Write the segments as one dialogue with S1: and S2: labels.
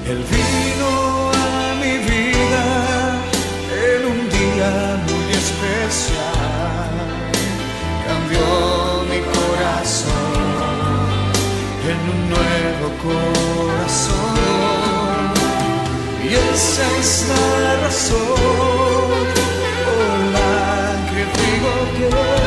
S1: Él vino a mi vida en un día muy especial, cambió mi corazón en un nuevo corazón, y esa es la razón por la que digo que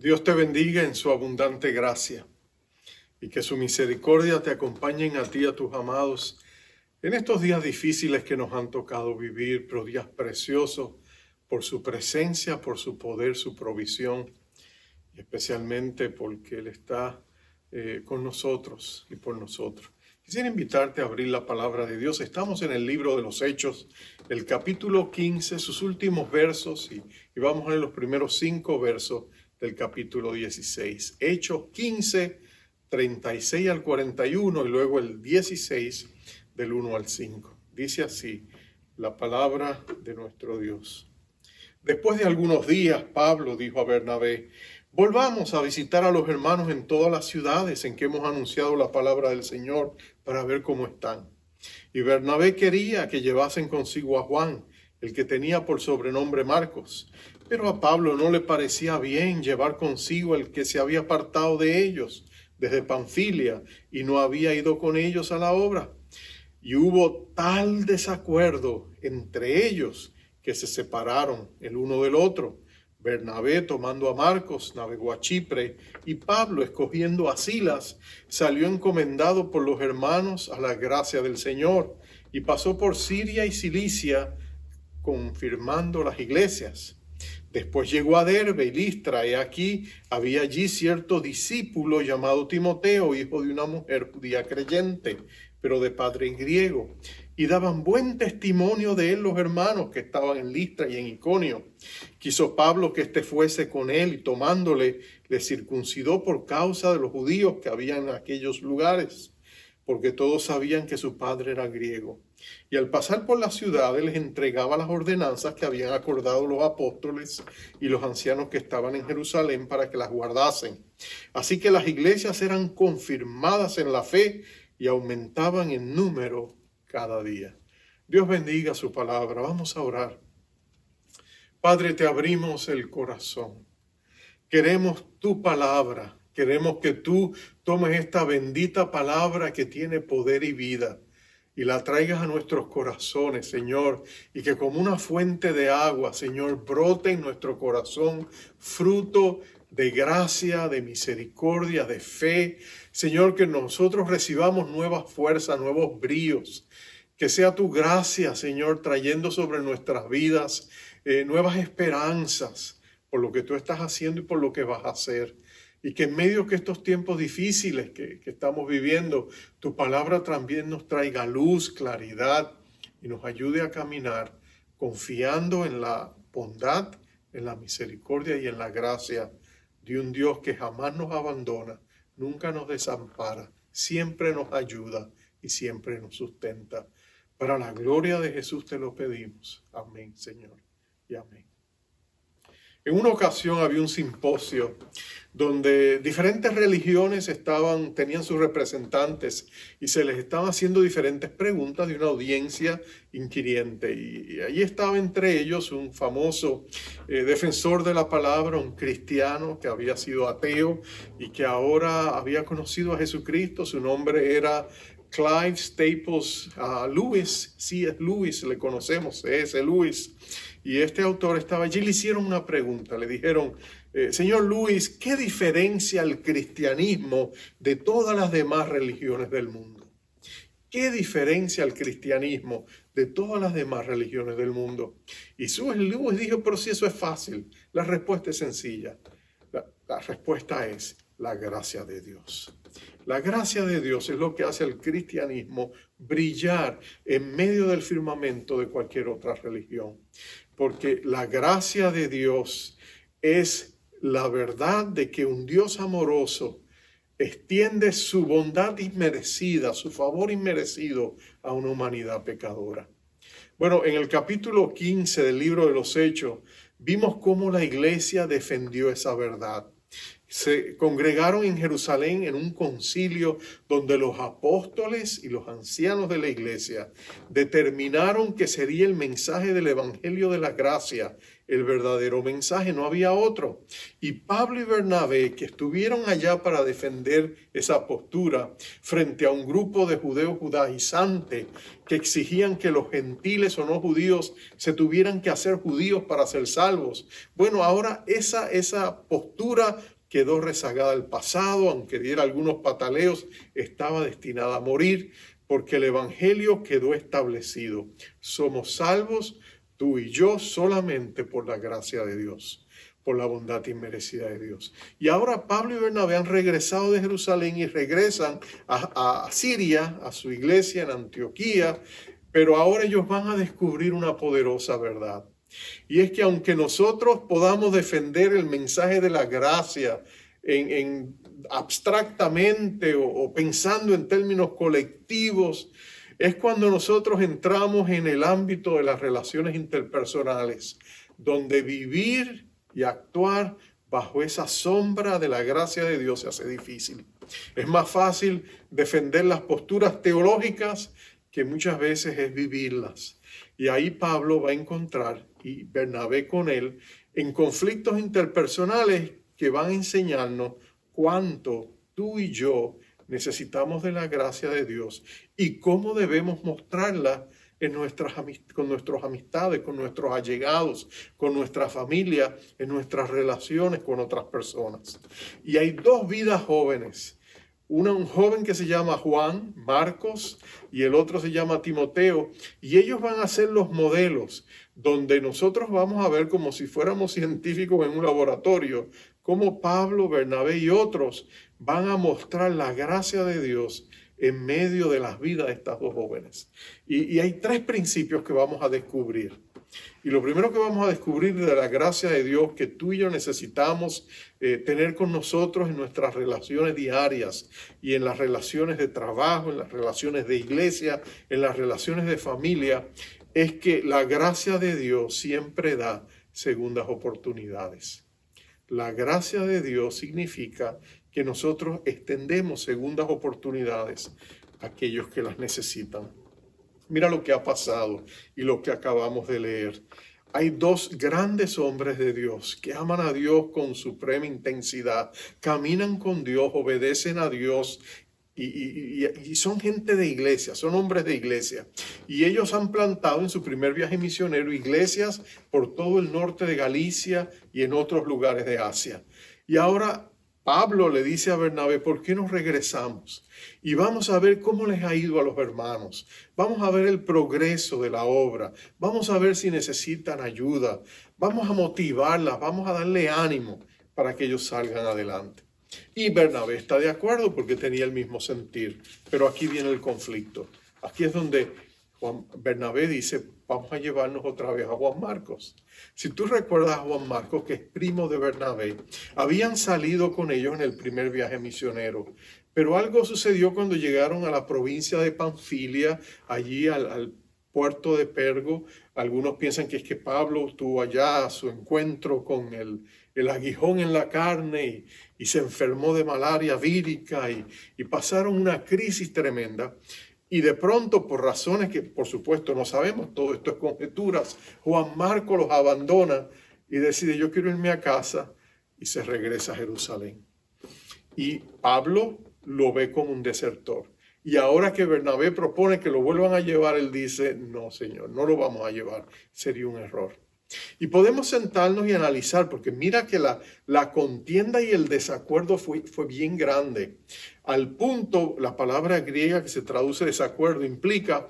S2: Dios te bendiga en su abundante gracia y que su misericordia te acompañen a ti y a tus amados en estos días difíciles que nos han tocado vivir, pero días preciosos por su presencia, por su poder, su provisión, y especialmente porque Él está con nosotros y por nosotros. Quisiera invitarte a abrir la palabra de Dios. Estamos en el libro de los Hechos, el capítulo 15, sus últimos versos, y vamos a leer los primeros 5 versos del capítulo 16. Hechos 15, 36 al 41 y luego el 16 del 1 al 5. Dice así la palabra de nuestro Dios. Después de algunos días, Pablo dijo a Bernabé: volvamos a visitar a los hermanos en todas las ciudades en que hemos anunciado la palabra del Señor para ver cómo están. Y Bernabé quería que llevasen consigo a Juan, el que tenía por sobrenombre Marcos. Pero a Pablo no le parecía bien llevar consigo el que se había apartado de ellos desde Panfilia y no había ido con ellos a la obra. Y hubo tal desacuerdo entre ellos que se separaron el uno del otro. Bernabé, tomando a Marcos, navegó a Chipre, y Pablo, escogiendo a Silas, salió encomendado por los hermanos a la gracia del Señor, y pasó por Siria y Cilicia, confirmando las iglesias. Después llegó a Derbe y Listra, y aquí había allí cierto discípulo llamado Timoteo, hijo de una mujer judía creyente, pero de padre griego, y daban buen testimonio de él los hermanos que estaban en Listra y en Iconio. Quiso Pablo que éste fuese con él, y tomándole, le circuncidó por causa de los judíos que había en aquellos lugares, porque todos sabían que su padre era griego. Y al pasar por las ciudades les entregaba las ordenanzas que habían acordado los apóstoles y los ancianos que estaban en Jerusalén para que las guardasen. Así que las iglesias eran confirmadas en la fe y aumentaban en número cada día. Dios bendiga su palabra. Vamos a orar. Padre, te abrimos el corazón. Queremos tu palabra. Queremos que tú tomes esta bendita palabra que tiene poder y vida y la traigas a nuestros corazones, Señor, y que como una fuente de agua, Señor, brote en nuestro corazón fruto de gracia, de misericordia, de fe. Señor, que nosotros recibamos nuevas fuerzas, nuevos bríos. Que sea tu gracia, Señor, trayendo sobre nuestras vidas nuevas esperanzas por lo que tú estás haciendo y por lo que vas a hacer. Y que en medio de estos tiempos difíciles que estamos viviendo, tu palabra también nos traiga luz, claridad y nos ayude a caminar confiando en la bondad, en la misericordia y en la gracia de un Dios que jamás nos abandona, nunca nos desampara, siempre nos ayuda y siempre nos sustenta. Para la gloria de Jesús te lo pedimos. Amén, Señor, y amén. En una ocasión había un simposio donde diferentes religiones tenían sus representantes y se les estaban haciendo diferentes preguntas de una audiencia inquiriente. Y allí estaba entre ellos un famoso defensor de la palabra, un cristiano que había sido ateo y que ahora había conocido a Jesucristo. Su nombre era Clive Staples Lewis, C.S. Lewis, le conocemos, C.S. Lewis. Y este autor estaba allí, le hicieron una pregunta, le dijeron: Señor Luis, ¿qué diferencia el cristianismo de todas las demás religiones del mundo? ¿Qué diferencia el cristianismo de todas las demás religiones del mundo? Y Lewis dijo, pero si eso es fácil, la respuesta es sencilla. La respuesta es la gracia de Dios. La gracia de Dios es lo que hace al cristianismo brillar en medio del firmamento de cualquier otra religión. Porque la gracia de Dios es la verdad de que un Dios amoroso extiende su bondad inmerecida, su favor inmerecido a una humanidad pecadora. Bueno, en el capítulo 15 del libro de los Hechos, vimos cómo la iglesia defendió esa verdad. Se congregaron en Jerusalén en un concilio donde los apóstoles y los ancianos de la iglesia determinaron que sería el mensaje del evangelio de la gracia, el verdadero mensaje, no había otro. Y Pablo y Bernabé, que estuvieron allá para defender esa postura frente a un grupo de judeos judaizantes que exigían que los gentiles o no judíos se tuvieran que hacer judíos para ser salvos. Bueno, ahora esa postura quedó rezagada al pasado, aunque diera algunos pataleos, estaba destinada a morir, porque el evangelio quedó establecido. Somos salvos, tú y yo, solamente por la gracia de Dios, por la bondad inmerecida de Dios. Y ahora Pablo y Bernabé han regresado de Jerusalén y regresan a Siria, a su iglesia en Antioquía, pero ahora ellos van a descubrir una poderosa verdad. Y es que aunque nosotros podamos defender el mensaje de la gracia abstractamente o pensando en términos colectivos, es cuando nosotros entramos en el ámbito de las relaciones interpersonales, donde vivir y actuar bajo esa sombra de la gracia de Dios se hace difícil. Es más fácil defender las posturas teológicas que muchas veces es vivirlas. Y ahí Pablo va a encontrar, y Bernabé con él, en conflictos interpersonales que van a enseñarnos cuánto tú y yo necesitamos de la gracia de Dios y cómo debemos mostrarla con nuestras amistades, con nuestros allegados, con nuestra familia, en nuestras relaciones con otras personas. Y hay dos vidas jóvenes. Un joven que se llama Juan, Marcos, y el otro se llama Timoteo, y ellos van a ser los modelos, donde nosotros vamos a ver como si fuéramos científicos en un laboratorio, cómo Pablo, Bernabé y otros van a mostrar la gracia de Dios en medio de las vidas de estas dos jóvenes. Y hay tres principios que vamos a descubrir. Y lo primero que vamos a descubrir de la gracia de Dios que tú y yo necesitamos tener con nosotros en nuestras relaciones diarias y en las relaciones de trabajo, en las relaciones de iglesia, en las relaciones de familia, es que la gracia de Dios siempre da segundas oportunidades. La gracia de Dios significa que nosotros extendemos segundas oportunidades a aquellos que las necesitan. Mira lo que ha pasado y lo que acabamos de leer. Hay dos grandes hombres de Dios que aman a Dios con suprema intensidad, caminan con Dios, obedecen a Dios y son gente de iglesia, son hombres de iglesia. Y ellos han plantado en su primer viaje misionero iglesias por todo el norte de Galicia y en otros lugares de Asia. Y ahora Pablo le dice a Bernabé, ¿por qué no regresamos? Y vamos a ver cómo les ha ido a los hermanos. Vamos a ver el progreso de la obra. Vamos a ver si necesitan ayuda. Vamos a motivarlas, vamos a darle ánimo para que ellos salgan adelante. Y Bernabé está de acuerdo porque tenía el mismo sentir. Pero aquí viene el conflicto. Aquí es donde Bernabé dice, vamos a llevarnos otra vez a Juan Marcos. Si tú recuerdas a Juan Marcos, que es primo de Bernabé, habían salido con ellos en el primer viaje misionero. Pero algo sucedió cuando llegaron a la provincia de Panfilia, allí al puerto de Pergo. Algunos piensan que es que Pablo tuvo allá su encuentro con el aguijón en la carne y se enfermó de malaria vírica y pasaron una crisis tremenda. Y de pronto, por razones que por supuesto no sabemos, todo esto es conjeturas, Juan Marcos los abandona y decide, yo quiero irme a casa, y se regresa a Jerusalén. Y Pablo lo ve como un desertor. Y ahora que Bernabé propone que lo vuelvan a llevar, él dice, no, Señor, no lo vamos a llevar, sería un error. Y podemos sentarnos y analizar, porque mira que la contienda y el desacuerdo fue bien grande. Al punto, la palabra griega que se traduce desacuerdo implica,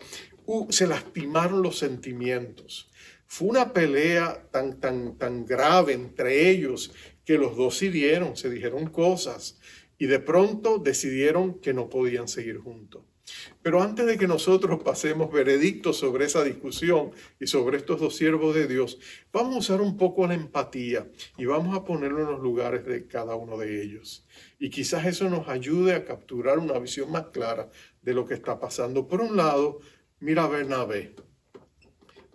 S2: se lastimaron los sentimientos. Fue una pelea tan grave entre ellos que los dos se dijeron cosas y de pronto decidieron que no podían seguir juntos. Pero antes de que nosotros pasemos veredictos sobre esa discusión y sobre estos dos siervos de Dios, vamos a usar un poco la empatía y vamos a ponerlo en los lugares de cada uno de ellos. Y quizás eso nos ayude a capturar una visión más clara de lo que está pasando. Por un lado, mira a Bernabé.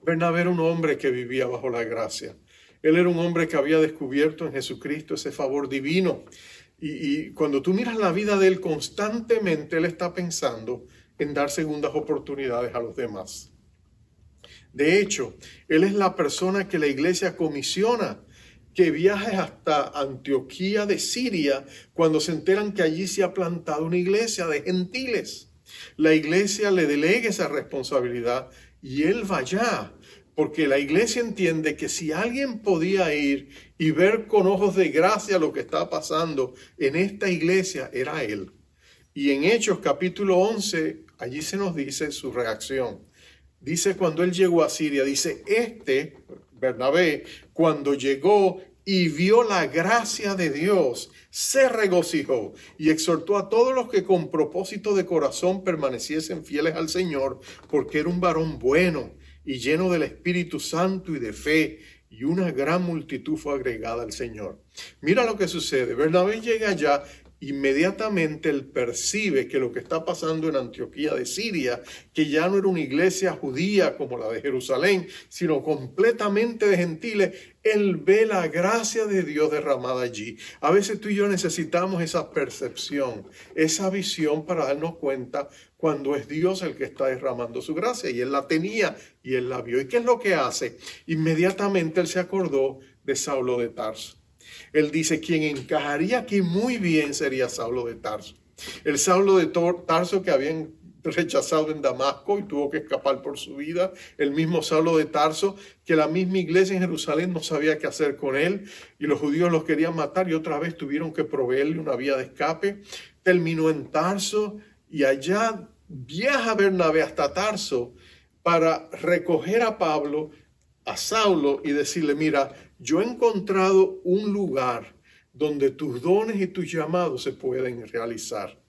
S2: Bernabé era un hombre que vivía bajo la gracia. Él era un hombre que había descubierto en Jesucristo ese favor divino. Y cuando tú miras la vida de él, constantemente él está pensando en dar segundas oportunidades a los demás. De hecho, él es la persona que la iglesia comisiona que viaje hasta Antioquía de Siria cuando se enteran que allí se ha plantado una iglesia de gentiles. La iglesia le delega esa responsabilidad y él va allá. Porque la iglesia entiende que si alguien podía ir y ver con ojos de gracia lo que estaba pasando en esta iglesia, era él. Y en Hechos capítulo 11, allí se nos dice su reacción. Dice cuando él llegó a Siria, dice, Bernabé, cuando llegó y vio la gracia de Dios, se regocijó y exhortó a todos los que con propósito de corazón permaneciesen fieles al Señor, porque era un varón bueno y lleno del Espíritu Santo y de fe, y una gran multitud fue agregada al Señor. Mira lo que sucede. Bernabé llega allá, inmediatamente él percibe que lo que está pasando en Antioquía de Siria, que ya no era una iglesia judía como la de Jerusalén, sino completamente de gentiles, él ve la gracia de Dios derramada allí. A veces tú y yo necesitamos esa percepción, esa visión para darnos cuenta cuando es Dios el que está derramando su gracia. Y él la tenía y él la vio. ¿Y qué es lo que hace? Inmediatamente él se acordó de Saulo de Tarso. Él dice, quien encajaría aquí muy bien sería Saulo de Tarso. El Saulo de Tarso que habían rechazado en Damasco y tuvo que escapar por su vida. El mismo Saulo de Tarso que la misma iglesia en Jerusalén no sabía qué hacer con él y los judíos los querían matar y otra vez tuvieron que proveerle una vía de escape. Terminó en Tarso y allá viaja Bernabé hasta Tarso para recoger a Pablo, a Saulo y decirle, mira, yo he encontrado un lugar donde tus dones y tus llamados se pueden realizar.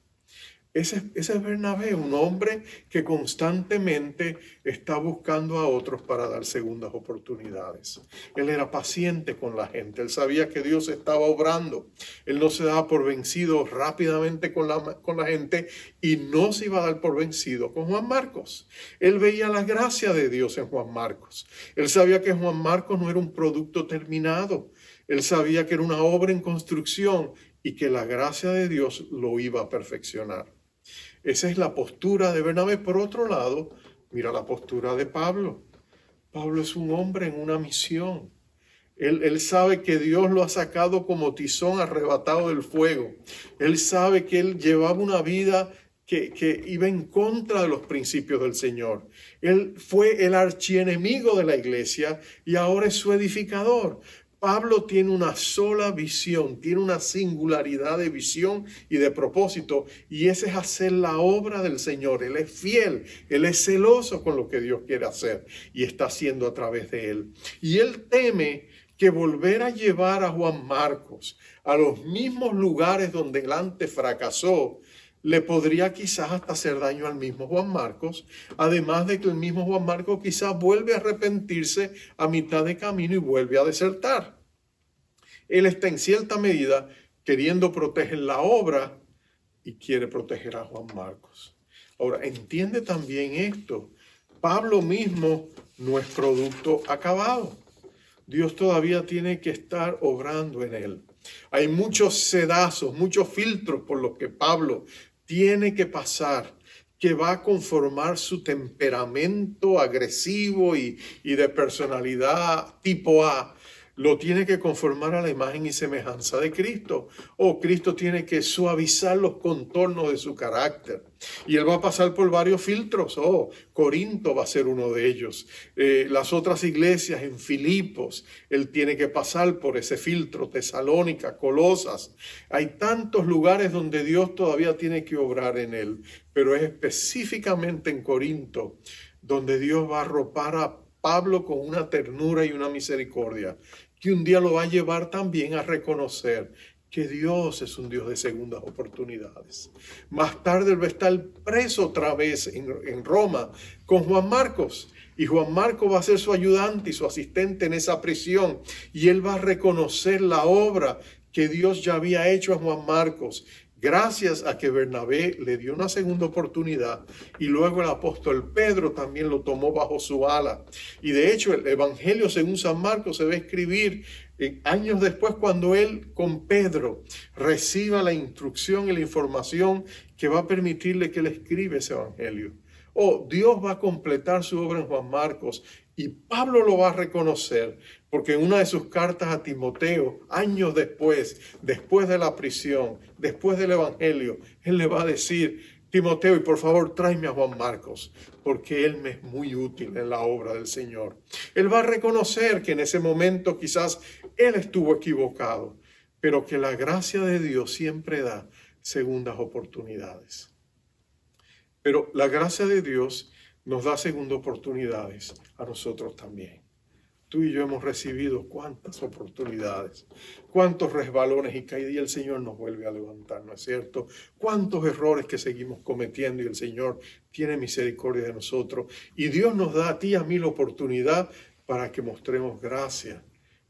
S2: Ese es Bernabé, un hombre que constantemente está buscando a otros para dar segundas oportunidades. Él era paciente con la gente, él sabía que Dios estaba obrando. Él no se daba por vencido rápidamente con la gente y no se iba a dar por vencido con Juan Marcos. Él veía la gracia de Dios en Juan Marcos. Él sabía que Juan Marcos no era un producto terminado. Él sabía que era una obra en construcción y que la gracia de Dios lo iba a perfeccionar. Esa es la postura de Bernabé. Por otro lado, mira la postura de Pablo. Pablo es un hombre en una misión. Él sabe que Dios lo ha sacado como tizón arrebatado del fuego. Él sabe que él llevaba una vida que iba en contra de los principios del Señor. Él fue el archienemigo de la iglesia y ahora es su edificador. Pablo tiene una sola visión, tiene una singularidad de visión y de propósito, y ese es hacer la obra del Señor. Él es fiel, él es celoso con lo que Dios quiere hacer y está haciendo a través de él. Y él teme que volver a llevar a Juan Marcos a los mismos lugares donde él antes fracasó, le podría quizás hasta hacer daño al mismo Juan Marcos, además de que el mismo Juan Marcos quizás vuelve a arrepentirse a mitad de camino y vuelve a desertar. Él está en cierta medida queriendo proteger la obra y quiere proteger a Juan Marcos. Ahora, entiende también esto. Pablo mismo no es producto acabado. Dios todavía tiene que estar obrando en él. Hay muchos sedazos, muchos filtros por los que Pablo tiene que pasar, que va a conformar su temperamento agresivo y de personalidad tipo A. lo tiene que conformar a la imagen y semejanza de Cristo. O Cristo tiene que suavizar los contornos de su carácter. Y él va a pasar por varios filtros. Corinto va a ser uno de ellos. Las otras iglesias en Filipos, él tiene que pasar por ese filtro. Tesalónica, Colosas. Hay tantos lugares donde Dios todavía tiene que obrar en él. Pero es específicamente en Corinto donde Dios va a arropar a Pablo con una ternura y una misericordia, que un día lo va a llevar también a reconocer que Dios es un Dios de segundas oportunidades. Más tarde él va a estar preso otra vez en Roma con Juan Marcos. Y Juan Marcos va a ser su ayudante y su asistente en esa prisión. Y él va a reconocer la obra que Dios ya había hecho a Juan Marcos, gracias a que Bernabé le dio una segunda oportunidad y luego el apóstol Pedro también lo tomó bajo su ala. Y de hecho el Evangelio según San Marcos se va a escribir años después, cuando él con Pedro reciba la instrucción y la información que va a permitirle que él escriba ese Evangelio. Dios va a completar su obra en Juan Marcos y Pablo lo va a reconocer, porque en una de sus cartas a Timoteo, años después de la prisión, después del Evangelio, él le va a decir: Timoteo, y por favor tráeme a Juan Marcos, porque él me es muy útil en la obra del Señor. Él va a reconocer que en ese momento quizás él estuvo equivocado, pero que la gracia de Dios siempre da segundas oportunidades. Pero la gracia de Dios nos da segundas oportunidades a nosotros también. Tú y yo hemos recibido cuántas oportunidades, cuántos resbalones y caídas, y el Señor nos vuelve a levantar, ¿no es cierto? Cuántos errores que seguimos cometiendo y el Señor tiene misericordia de nosotros. Y Dios nos da a ti y a mí la oportunidad para que mostremos gracia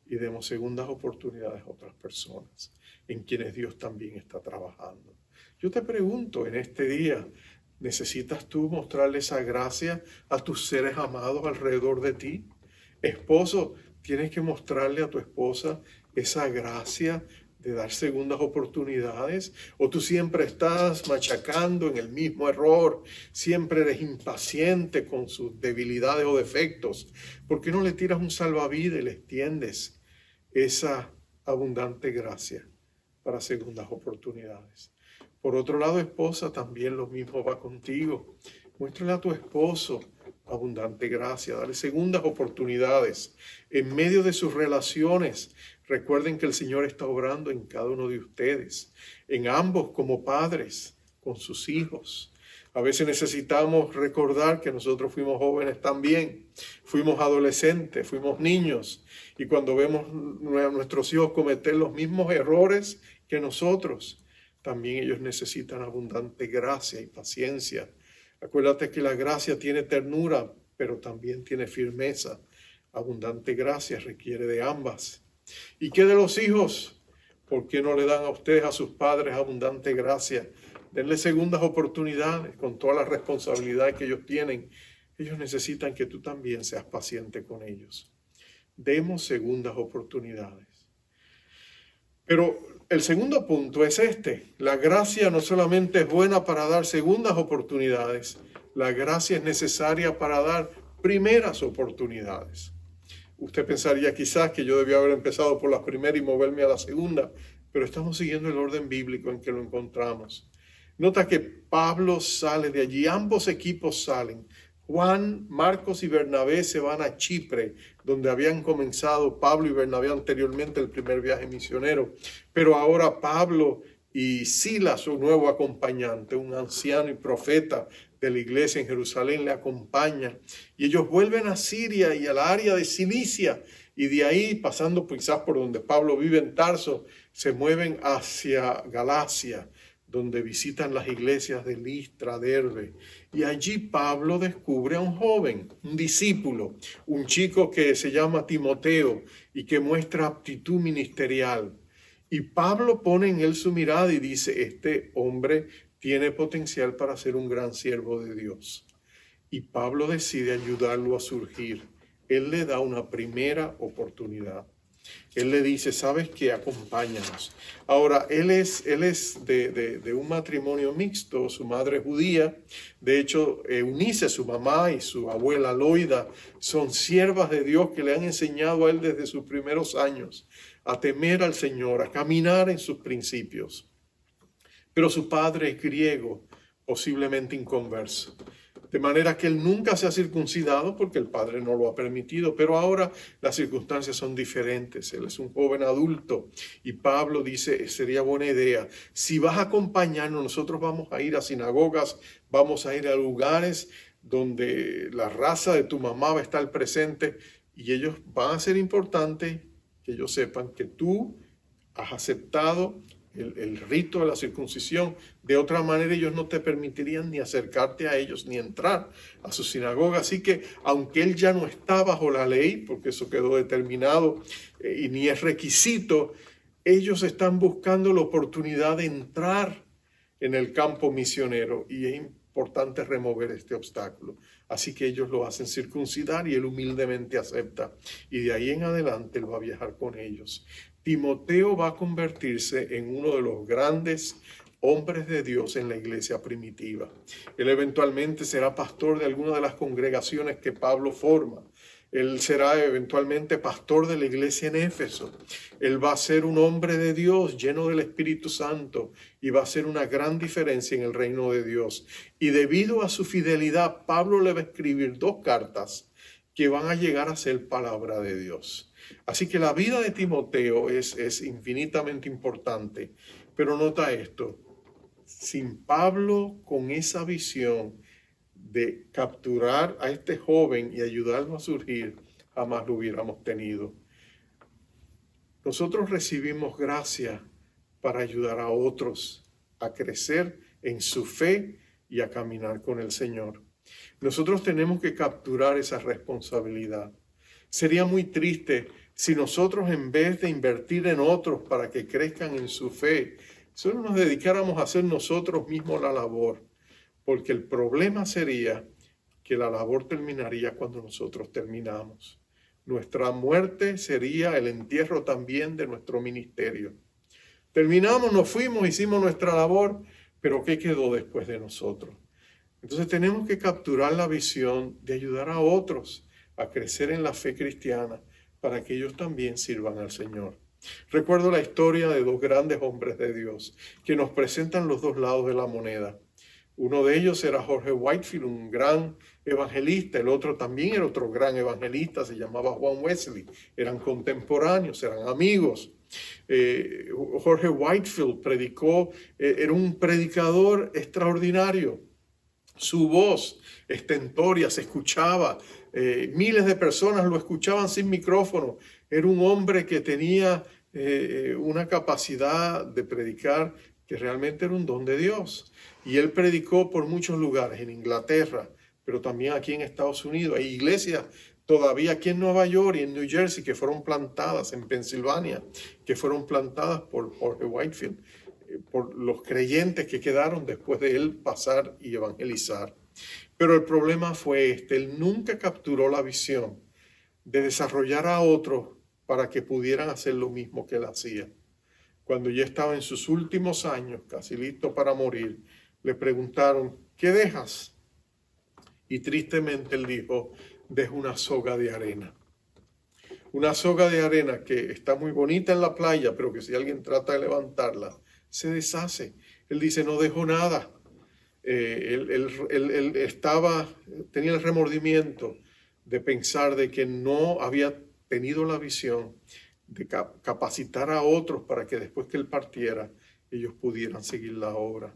S2: y demos segundas oportunidades a otras personas en quienes Dios también está trabajando. Yo te pregunto en este día, ¿necesitas tú mostrarle esa gracia a tus seres amados alrededor de ti? Esposo, tienes que mostrarle a tu esposa esa gracia de dar segundas oportunidades. ¿O tú siempre estás machacando en el mismo error? Siempre eres impaciente con sus debilidades o defectos. ¿Por qué no le tiras un salvavidas y le extiendes esa abundante gracia para segundas oportunidades? Por otro lado, esposa, también lo mismo va contigo. Muéstrale a tu esposo abundante gracia, dale segundas oportunidades en medio de sus relaciones. Recuerden que el Señor está obrando en cada uno de ustedes, en ambos como padres, con sus hijos. A veces necesitamos recordar que nosotros fuimos jóvenes también, fuimos adolescentes, fuimos niños, y cuando vemos a nuestros hijos cometer los mismos errores que nosotros, también ellos necesitan abundante gracia y paciencia. Acuérdate que la gracia tiene ternura, pero también tiene firmeza. Abundante gracia requiere de ambas. ¿Y qué de los hijos? ¿Por qué no le dan a ustedes, a sus padres, abundante gracia? Denle segundas oportunidades con toda la responsabilidad que ellos tienen. Ellos necesitan que tú también seas paciente con ellos. Demos segundas oportunidades. Pero el segundo punto es este: la gracia no solamente es buena para dar segundas oportunidades, la gracia es necesaria para dar primeras oportunidades. Usted pensaría quizás que yo debía haber empezado por la primera y moverme a la segunda, pero estamos siguiendo el orden bíblico en que lo encontramos. Nota que Pablo sale de allí, ambos equipos salen. Juan, Marcos y Bernabé se van a Chipre, donde habían comenzado Pablo y Bernabé anteriormente el primer viaje misionero. Pero ahora Pablo y Silas, su nuevo acompañante, un anciano y profeta de la iglesia en Jerusalén, le acompañan. Y ellos vuelven a Siria y al área de Cilicia. Y de ahí, pasando quizás por donde Pablo vive en Tarso, se mueven hacia Galacia, donde visitan las iglesias de Listra, Derbe. Y allí Pablo descubre a un joven, un discípulo, un chico que se llama Timoteo y que muestra aptitud ministerial. Y Pablo pone en él su mirada y dice: este hombre tiene potencial para ser un gran siervo de Dios. Y Pablo decide ayudarlo a surgir. Él le da una primera oportunidad. Él le dice, ¿sabes qué? Acompáñanos. Ahora, él es de un matrimonio mixto, su madre es judía. De hecho, Eunice, su mamá, y su abuela Loida son siervas de Dios que le han enseñado a él desde sus primeros años a temer al Señor, a caminar en sus principios. Pero su padre es griego, posiblemente inconverso. De manera que él nunca se ha circuncidado porque el padre no lo ha permitido. Pero ahora las circunstancias son diferentes. Él es un joven adulto. Y Pablo dice, sería buena idea. Si vas a acompañarnos, nosotros vamos a ir a sinagogas, vamos a ir a lugares donde la raza de tu mamá va a estar presente. Y ellos van a ser importantes que ellos sepan que tú has aceptado el rito de la circuncisión. De otra manera ellos no te permitirían ni acercarte a ellos ni entrar a su sinagoga. Así que aunque él ya no está bajo la ley, porque eso quedó determinado y ni es requisito, ellos están buscando la oportunidad de entrar en el campo misionero y es importante remover este obstáculo. Así que ellos lo hacen circuncidar y él humildemente acepta. Y de ahí en adelante él va a viajar con ellos. Timoteo va a convertirse en uno de los grandes hombres de Dios en la iglesia primitiva. Él eventualmente será pastor de alguna de las congregaciones que Pablo forma. Él será eventualmente pastor de la iglesia en Éfeso. Él va a ser un hombre de Dios lleno del Espíritu Santo y va a hacer una gran diferencia en el reino de Dios. Y debido a su fidelidad, Pablo le va a escribir 2 cartas que van a llegar a ser palabra de Dios. Así que la vida de Timoteo es infinitamente importante. Pero nota esto, sin Pablo con esa visión de capturar a este joven y ayudarlo a surgir, jamás lo hubiéramos tenido. Nosotros recibimos gracia para ayudar a otros a crecer en su fe y a caminar con el Señor. Nosotros tenemos que capturar esa responsabilidad. Sería muy triste si nosotros, en vez de invertir en otros para que crezcan en su fe, solo nos dedicáramos a hacer nosotros mismos la labor. Porque el problema sería que la labor terminaría cuando nosotros terminamos. Nuestra muerte sería el entierro también de nuestro ministerio. Terminamos, nos fuimos, hicimos nuestra labor, pero ¿qué quedó después de nosotros? Entonces tenemos que capturar la visión de ayudar a otros a crecer en la fe cristiana para que ellos también sirvan al Señor. Recuerdo la historia de 2 grandes hombres de Dios que nos presentan los 2 lados de la moneda. Uno de ellos era Jorge Whitefield, un gran evangelista. El otro también era otro gran evangelista, se llamaba Juan Wesley. Eran contemporáneos, eran amigos. Jorge Whitefield predicó, era un predicador extraordinario. Su voz estentoria se escuchaba. Miles de personas lo escuchaban sin micrófono. Era un hombre que tenía una capacidad de predicar que realmente era un don de Dios. Y él predicó por muchos lugares, en Inglaterra, pero también aquí en Estados Unidos. Hay iglesias todavía aquí en Nueva York y en New Jersey que fueron plantadas, en Pensilvania, que fueron plantadas por Jorge Whitefield, por los creyentes que quedaron después de él pasar y evangelizar. Pero el problema fue él nunca capturó la visión de desarrollar a otros para que pudieran hacer lo mismo que él hacía. Cuando ya estaba en sus últimos años, casi listo para morir, le preguntaron, ¿qué dejas? Y tristemente él dijo, dejo una soga de arena. Una soga de arena que está muy bonita en la playa, pero que si alguien trata de levantarla, se deshace. Él dice, no dejo nada. Él tenía el remordimiento de pensar de que no había tenido la visión de capacitar a otros para que después que él partiera, ellos pudieran seguir la obra.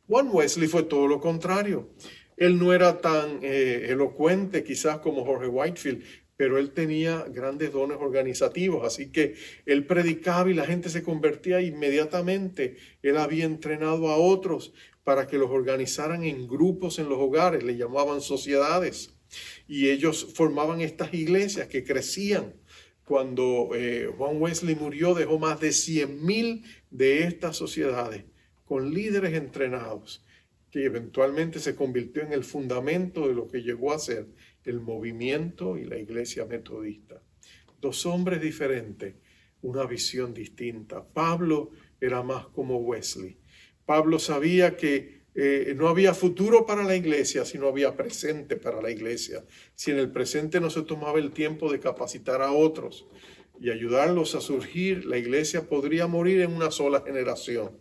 S2: Juan Wesley fue todo lo contrario. Él no era tan elocuente quizás como Jorge Whitefield, pero él tenía grandes dones organizativos, así que él predicaba y la gente se convertía inmediatamente. Él había entrenado a otros para que los organizaran en grupos en los hogares, le llamaban sociedades, y ellos formaban estas iglesias que crecían. Cuando Juan Wesley murió, dejó más de 100,000 de estas sociedades con líderes entrenados, que eventualmente se convirtió en el fundamento de lo que llegó a ser el movimiento y la iglesia metodista. 2 hombres diferentes, una visión distinta. Pablo era más como Wesley. Pablo sabía que no había futuro para la iglesia si no había presente para la iglesia. Si en el presente no se tomaba el tiempo de capacitar a otros y ayudarlos a surgir, la iglesia podría morir en una sola generación.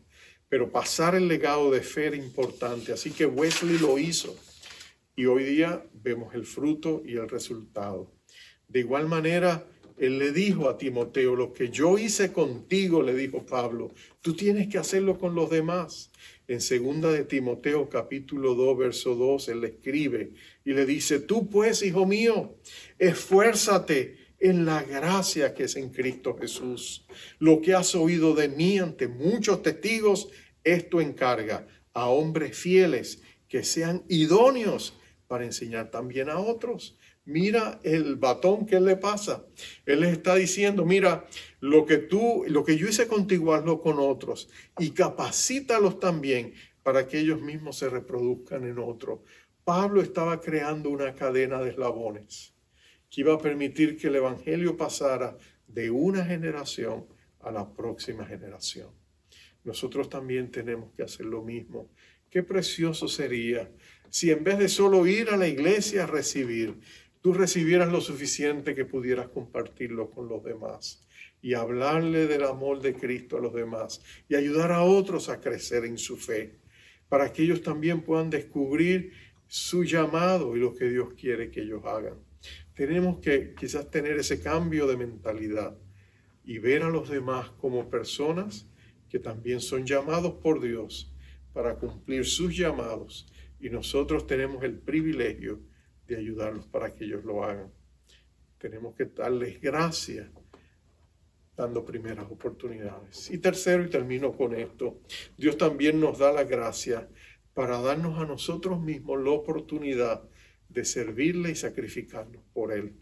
S2: Pero pasar el legado de fe era importante. Así que Wesley lo hizo. Y hoy día vemos el fruto y el resultado. De igual manera, él le dijo a Timoteo, lo que yo hice contigo, le dijo Pablo, tú tienes que hacerlo con los demás. En 2 de Timoteo capítulo 2, verso 2, él le escribe y le dice, tú pues, hijo mío, esfuérzate en la gracia que es en Cristo Jesús. Lo que has oído de mí ante muchos testigos, esto encarga a hombres fieles que sean idóneos para enseñar también a otros. Mira el batón que él le pasa. Él les está diciendo, mira, lo que yo hice contigo, hazlo con otros y capacítalos también para que ellos mismos se reproduzcan en otros. Pablo estaba creando una cadena de eslabones que iba a permitir que el evangelio pasara de una generación a la próxima generación. Nosotros también tenemos que hacer lo mismo. Qué precioso sería si en vez de solo ir a la iglesia a recibir, tú recibieras lo suficiente que pudieras compartirlo con los demás y hablarle del amor de Cristo a los demás y ayudar a otros a crecer en su fe, para que ellos también puedan descubrir su llamado y lo que Dios quiere que ellos hagan. Tenemos que quizás tener ese cambio de mentalidad y ver a los demás como personas que también son llamados por Dios para cumplir sus llamados, y nosotros tenemos el privilegio de ayudarlos para que ellos lo hagan. Tenemos que darles gracias dando primeras oportunidades. Y tercero, y termino con esto, Dios también nos da la gracia para darnos a nosotros mismos la oportunidad de servirle y sacrificarnos por Él.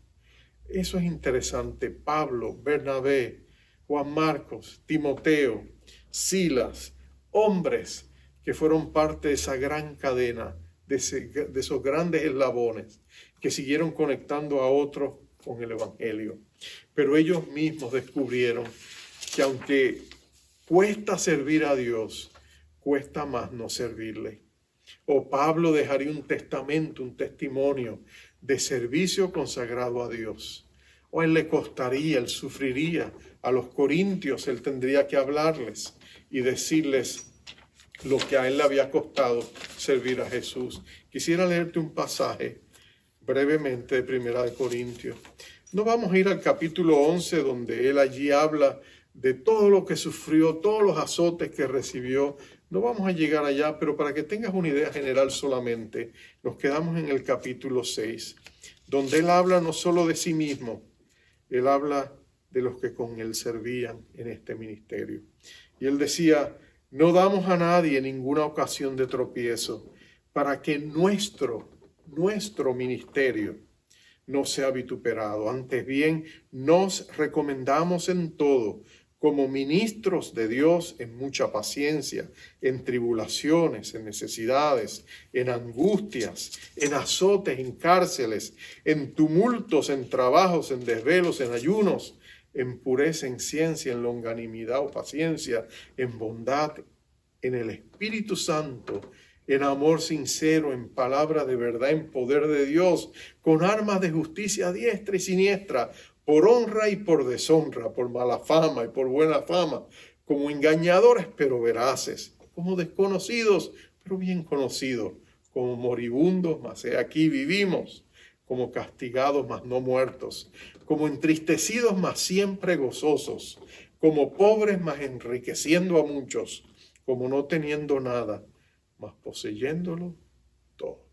S2: Eso es interesante. Pablo, Bernabé, Juan Marcos, Timoteo, Silas, hombres que fueron parte de esa gran cadena, de esos grandes eslabones que siguieron conectando a otros con el evangelio. Pero ellos mismos descubrieron que aunque cuesta servir a Dios, cuesta más no servirle. O Pablo dejaría un testamento, un testimonio de servicio consagrado a Dios. O a él le costaría, él sufriría. A los corintios él tendría que hablarles y decirles lo que a él le había costado servir a Jesús. Quisiera leerte un pasaje brevemente de 1 Corintios. No vamos a ir al capítulo 11, donde él allí habla de todo lo que sufrió, todos los azotes que recibió. No vamos a llegar allá, pero para que tengas una idea general solamente, nos quedamos en el capítulo 6, donde él habla no solo de sí mismo, él habla de los que con él servían en este ministerio. Y él decía, no damos a nadie ninguna ocasión de tropiezo para que nuestro ministerio no sea vituperado. Antes bien, nos recomendamos en todo, como ministros de Dios, en mucha paciencia, en tribulaciones, en necesidades, en angustias, en azotes, en cárceles, en tumultos, en trabajos, en desvelos, en ayunos, en pureza, en ciencia, en longanimidad o paciencia, en bondad, en el Espíritu Santo, en amor sincero, en palabra de verdad, en poder de Dios, con armas de justicia a diestra y siniestra, por honra y por deshonra, por mala fama y por buena fama, como engañadores pero veraces, como desconocidos pero bien conocidos, como moribundos, mas he aquí vivimos, como castigados mas no muertos, como entristecidos mas siempre gozosos, como pobres mas enriqueciendo a muchos, como no teniendo nada, mas poseyéndolo todo.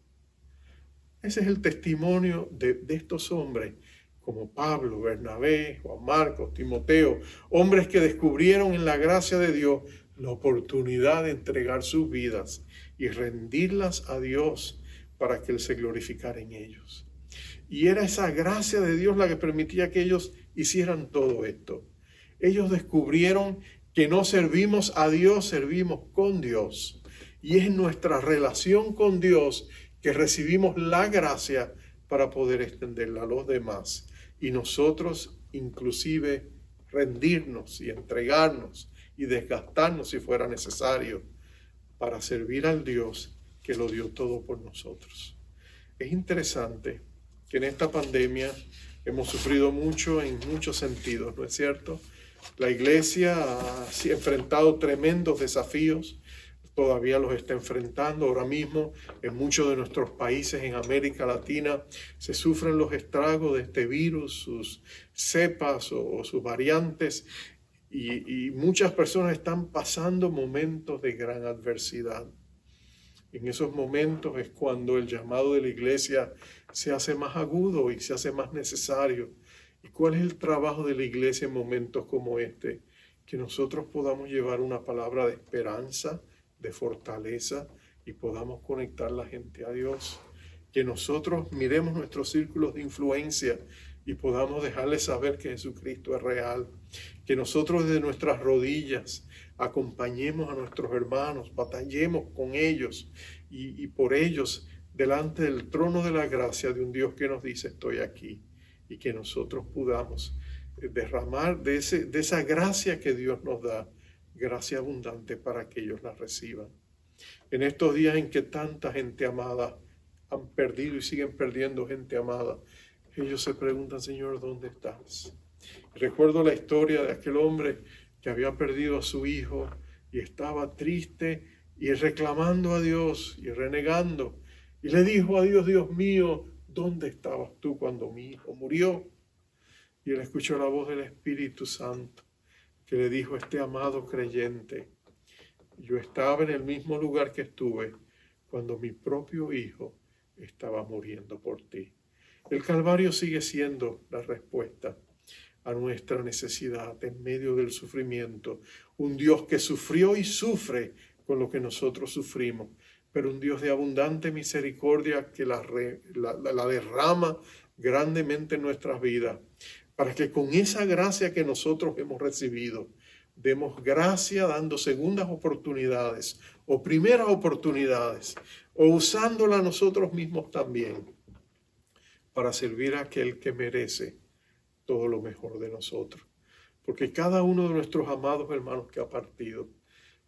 S2: Ese es el testimonio de estos hombres, como Pablo, Bernabé, Juan Marcos, Timoteo, hombres que descubrieron en la gracia de Dios la oportunidad de entregar sus vidas y rendirlas a Dios para que Él se glorificara en ellos. Y era esa gracia de Dios la que permitía que ellos hicieran todo esto. Ellos descubrieron que no servimos a Dios, servimos con Dios. Y es en nuestra relación con Dios que recibimos la gracia para poder extenderla a los demás. Y nosotros inclusive rendirnos y entregarnos y desgastarnos si fuera necesario para servir al Dios que lo dio todo por nosotros. Es interesante que en esta pandemia hemos sufrido mucho en muchos sentidos, ¿no es cierto? La iglesia ha enfrentado tremendos desafíos, todavía los está enfrentando. Ahora mismo en muchos de nuestros países en América Latina se sufren los estragos de este virus, sus cepas o sus variantes, y muchas personas están pasando momentos de gran adversidad. En esos momentos es cuando el llamado de la iglesia se hace más agudo y se hace más necesario. ¿Y cuál es el trabajo de la iglesia en momentos como este? Que nosotros podamos llevar una palabra de esperanza, de fortaleza, y podamos conectar la gente a Dios. Que nosotros miremos nuestros círculos de influencia y podamos dejarles saber que Jesucristo es real. Que nosotros desde nuestras rodillas acompañemos a nuestros hermanos, batallemos con ellos y por ellos delante del trono de la gracia de un Dios que nos dice estoy aquí, y que nosotros podamos derramar de esa gracia que Dios nos da, gracia abundante para que ellos la reciban. En estos días en que tanta gente amada han perdido y siguen perdiendo gente amada, ellos se preguntan, Señor, ¿dónde estás? Recuerdo la historia de aquel hombre que había perdido a su hijo y estaba triste y reclamando a Dios y renegando. Y le dijo a Dios, Dios mío, ¿dónde estabas tú cuando mi hijo murió? Y él escuchó la voz del Espíritu Santo que le dijo, este amado creyente, yo estaba en el mismo lugar que estuve cuando mi propio hijo estaba muriendo por ti. El Calvario sigue siendo la respuesta a nuestra necesidad en medio del sufrimiento. Un Dios que sufrió y sufre con lo que nosotros sufrimos, pero un Dios de abundante misericordia que la derrama grandemente en nuestras vidas, para que con esa gracia que nosotros hemos recibido, demos gracia dando segundas oportunidades o primeras oportunidades, o usándola nosotros mismos también, para servir a aquel que merece todo lo mejor de nosotros. Porque cada uno de nuestros amados hermanos que ha partido,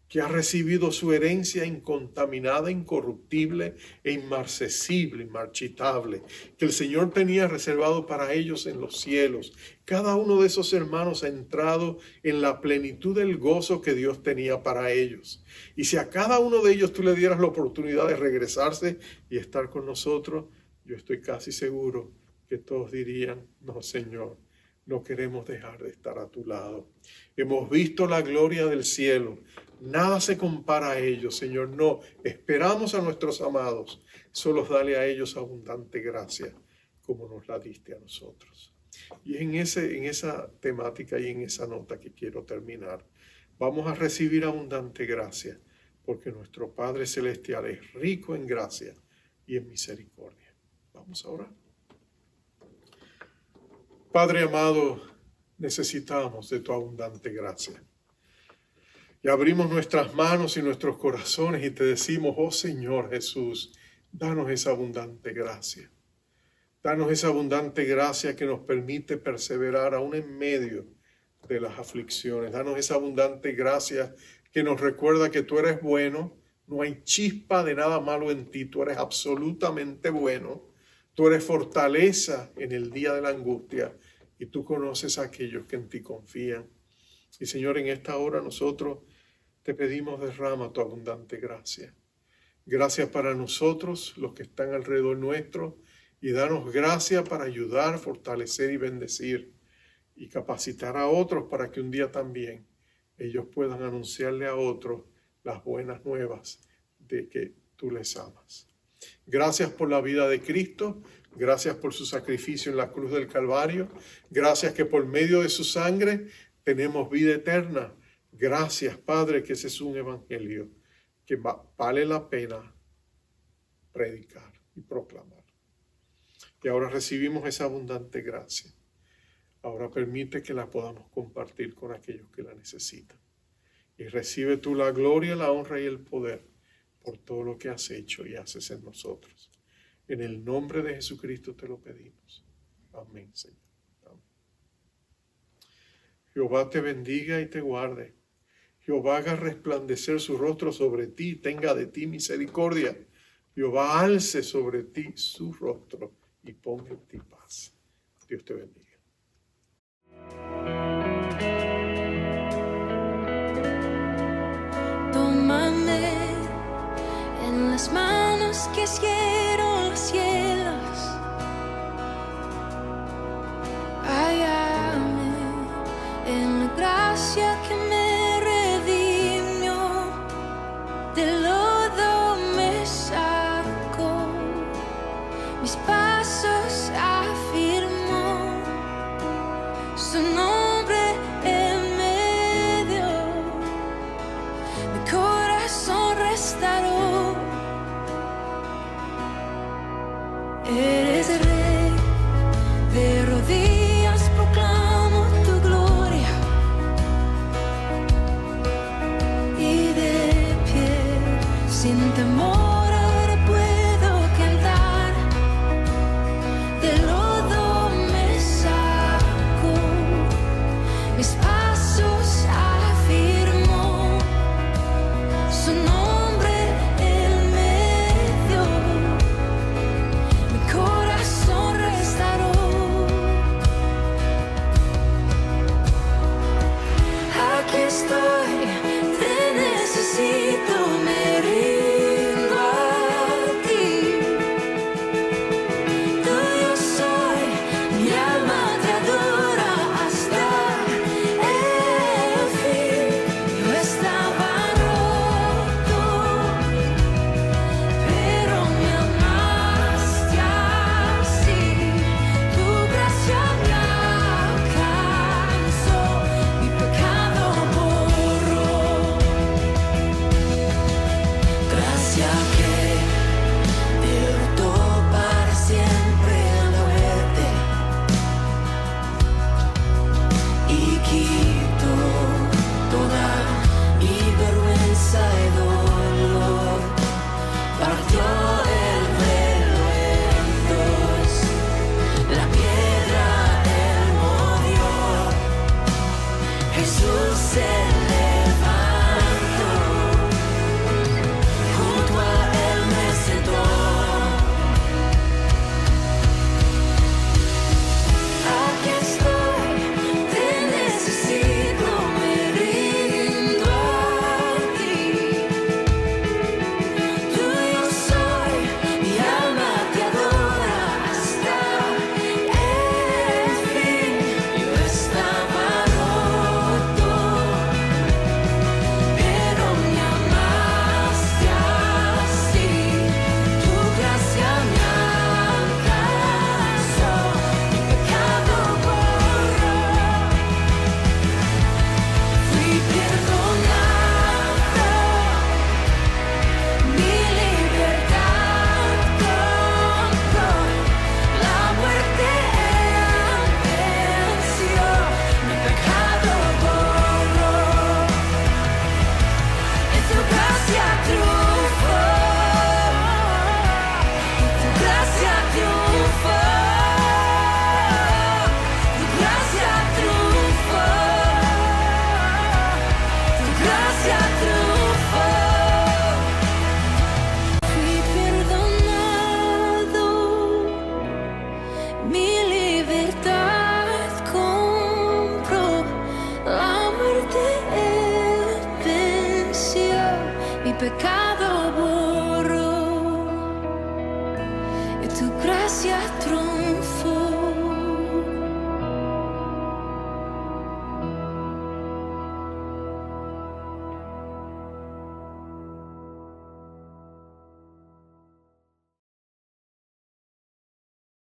S2: que ha recibido su herencia incontaminada, incorruptible e inmarcesible, inmarchitable, que el Señor tenía reservado para ellos en los cielos. Cada uno de esos hermanos ha entrado en la plenitud del gozo que Dios tenía para ellos. Y si a cada uno de ellos tú le dieras la oportunidad de regresarse y estar con nosotros, yo estoy casi seguro que todos dirían, no, Señor, no queremos dejar de estar a tu lado. Hemos visto la gloria del cielo. Nada se compara a ellos, Señor. No, esperamos a nuestros amados. Solo dale a ellos abundante gracia, como nos la diste a nosotros. Y en esa temática y en esa nota que quiero terminar, vamos a recibir abundante gracia, porque nuestro Padre Celestial es rico en gracia y en misericordia. Vamos a orar. Padre amado, necesitamos de tu abundante gracia. Y abrimos nuestras manos y nuestros corazones y te decimos, oh Señor Jesús, danos esa abundante gracia. Danos esa abundante gracia que nos permite perseverar aún en medio de las aflicciones. Danos esa abundante gracia que nos recuerda que tú eres bueno, no hay chispa de nada malo en ti, tú eres absolutamente bueno. Tú eres fortaleza en el día de la angustia y tú conoces a aquellos que en ti confían. Y Señor, en esta hora nosotros te pedimos derrama tu abundante gracia. Gracias para nosotros, los que están alrededor nuestro, y danos gracia para ayudar, fortalecer y bendecir y capacitar a otros para que un día también ellos puedan anunciarle a otros las buenas nuevas de que tú les amas. Gracias por la vida de Cristo, gracias por su sacrificio en la cruz del Calvario, gracias que por medio de su sangre tenemos vida eterna. Gracias, Padre, que ese es un evangelio que vale la pena predicar y proclamar. Y ahora recibimos esa abundante gracia. Ahora permite que la podamos compartir con aquellos que la necesitan. Y recibe tú la gloria, la honra y el poder por todo lo que has hecho y haces en nosotros. En el nombre de Jesucristo te lo pedimos. Amén, Señor. Amén. Jehová te bendiga y te guarde. Jehová haga resplandecer su rostro sobre ti y tenga de ti misericordia. Jehová alce sobre ti su rostro y ponga en ti paz. Dios te bendiga.
S3: Tómame en las manos que hicieron los cielos. Hállame en la gracia que me redimió. Del lodo me sacó, mis pasos afirmó. Su nombre Él me dio, mi corazón restauró. Eres Rey, de rodillas proclamo tu gloria, y de pie, sin temor ahora puedo cantar. Del lodo me sacó, mis pasos afirmó. Su nombre Él me dio, mi corazón restauró. Aquí estoy, te necesito, me rindo a ti. Tuyo soy, mi alma te adora hasta el fin. Yo estaba roto, pero me amaste así. Tu gracia me alcanzó, mi pecado borró. Gracia que derrotó para siempre la muerte y quitó toda mi vergüenza y dolor. Partió el velo en dos, la piedra Él movió. Jesús se levantó, junto a Él me sentó. Aquí estoy, te necesito, me rindo a ti. Tuyo soy, mi alma te adora hasta el fin. Yo estaba roto, pero me amaste así. Tu gracia me alcanzó, mi pecado borró. Fui perdonado, mi libertad compró. La muerte Él venció, mi pecado borró. En tu gracia triunfó, tu gracia triunfó, tu gracia triunfó, tu gracia triunfó. Fui perdonado, mi libertad compró. La muerte Él venció, mi pecado borró, y tu gracia triunfó.